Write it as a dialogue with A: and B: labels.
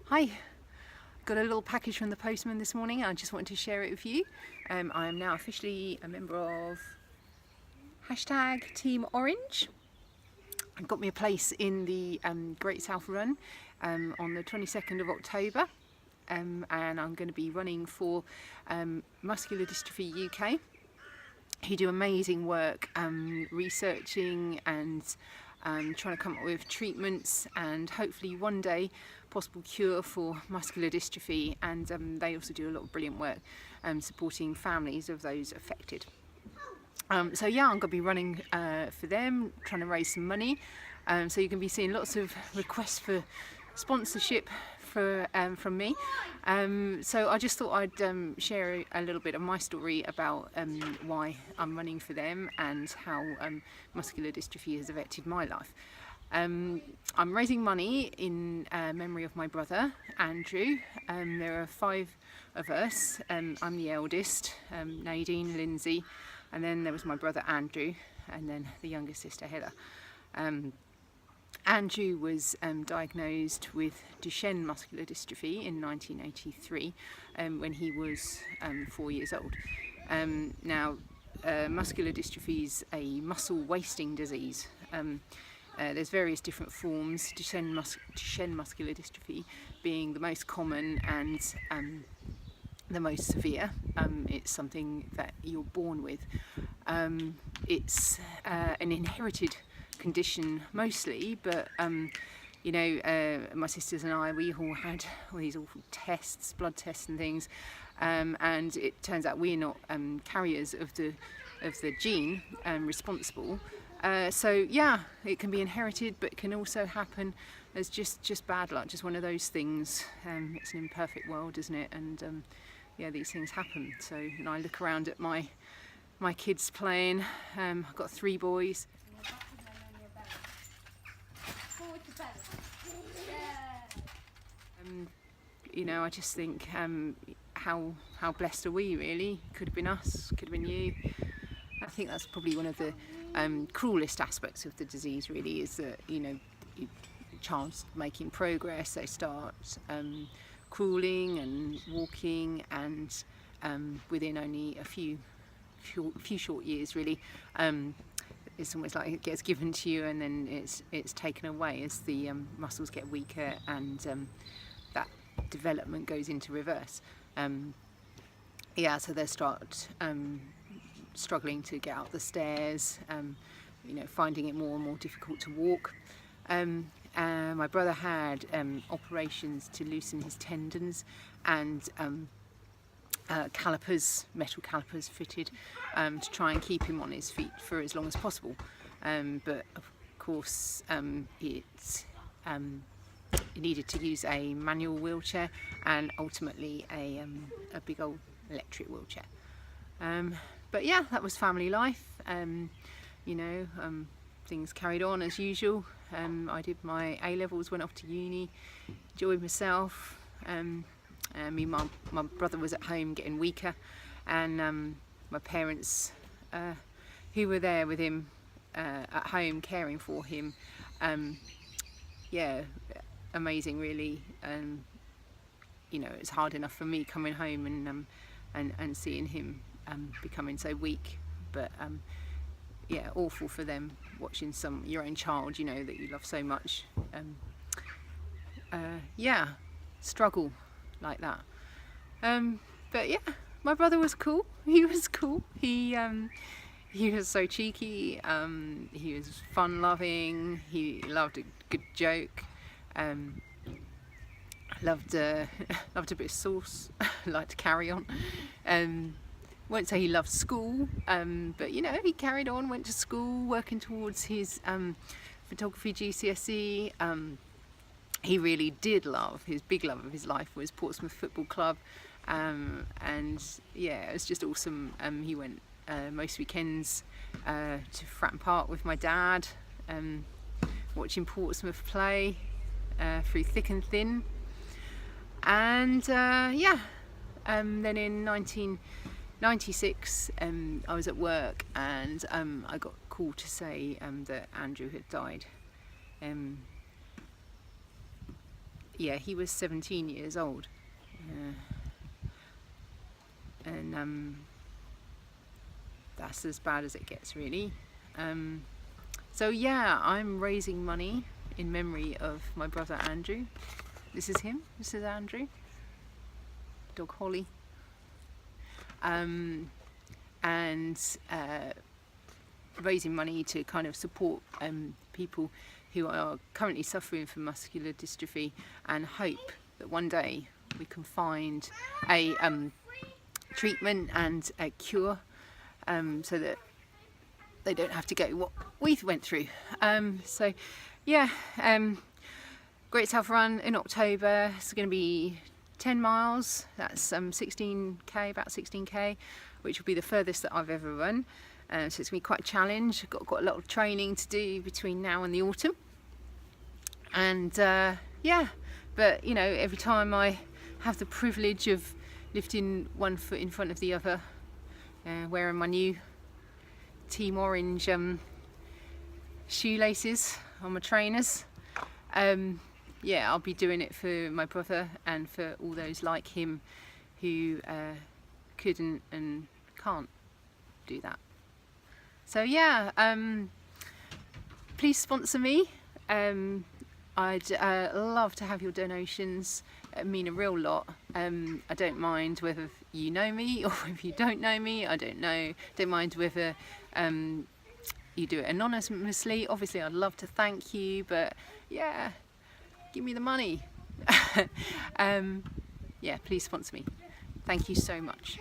A: Hi, got a little package from the postman this morning. I just wanted to share it with you. I am now officially a member of #Team Orange. I got me a place in the Great South Run on the 22nd of October, and I'm going to be running for Muscular Dystrophy UK, who do amazing work researching and trying to come up with treatments and hopefully one day possible cure for muscular dystrophy, and they also do a lot of brilliant work supporting families of those affected. So yeah, I'm going to be running for them, trying to raise some money. So you can be seeing lots of requests for sponsorship from me. So I just thought I'd share a little bit of my story about why I'm running for them and how muscular dystrophy has affected my life. I'm raising money in memory of my brother Andrew. There are 5 of us. I'm the eldest, Nadine, Lindsay, and then there was my brother Andrew, and then the younger sister Heather. Andrew was diagnosed with Duchenne muscular dystrophy in 1983 when he was 4 years old. Now, muscular dystrophy is a muscle wasting disease. There's various different forms, Duchenne muscular dystrophy being the most common and the most severe. It's something that you're born with. It's an inherited condition mostly, but you know, my sisters and I, we all had all these awful tests, blood tests and things, and it turns out we're not carriers of the gene responsible. So yeah, it can be inherited, but it can also happen as just bad luck, just one of those things. It's an imperfect world, isn't it? And yeah, these things happen. So when I look around at my kids playing, I've got 3 boys. You know, I just think how blessed are we really? Could have been us, could have been you. I think that's probably one of the cruelest aspects of the disease really, is that, you know, child's making progress, they start crawling and walking, and within only a few short years really, it's almost like it gets given to you and then it's taken away as the muscles get weaker and that development goes into reverse. Yeah, so they start struggling to get up the stairs, you know, finding it more and more difficult to walk. My brother had operations to loosen his tendons and calipers, metal calipers fitted to try and keep him on his feet for as long as possible. But of course it needed to use a manual wheelchair and ultimately a big old electric wheelchair. But yeah, that was family life. You know, things carried on as usual. I did my A-levels, went off to uni, enjoyed myself. My brother was at home getting weaker, and my parents, who were there with him at home caring for him, yeah, amazing really. You know, it's hard enough for me coming home and seeing him becoming so weak, but yeah, awful for them watching your own child, you know, that you love so much, yeah, struggle like that. But yeah, my brother was cool. He was cool. He was so cheeky. He was fun-loving. He loved a good joke. Loved a bit of sauce. Liked to carry on. Won't say he loved school, but you know, he carried on, went to school, working towards his photography GCSE. He really did love, his big love of his life was Portsmouth Football Club, and yeah, it was just awesome. He went most weekends to Fratton Park with my dad, watching Portsmouth play through thick and thin. And yeah, then in 1996 I was at work and I got a call to say that Andrew had died. yeah, he was 17 years old. And that's as bad as it gets, really. So yeah, I'm raising money in memory of my brother Andrew. This is him, this is Andrew, dog Holly. And raising money to kind of support people who are currently suffering from muscular dystrophy, and hope that one day we can find a treatment and a cure, so that they don't have to go what we went through. So yeah, Great South Run in October. It's going to be 10 miles, that's 16k, about 16k, which will be the furthest that I've ever run. So it's going to be quite a challenge. I've got a lot of training to do between now and the autumn. And yeah, but you know, every time I have the privilege of lifting one foot in front of the other, wearing my new Team Orange shoelaces on my trainers, yeah, I'll be doing it for my brother and for all those like him who couldn't and can't do that. So yeah, please sponsor me. I'd love to have your donations. It mean a real lot. I don't mind whether you know me or if you don't know me. I don't mind whether you do it anonymously. Obviously I'd love to thank you, but yeah, give me the money. Yeah, please sponsor me. Thank you so much.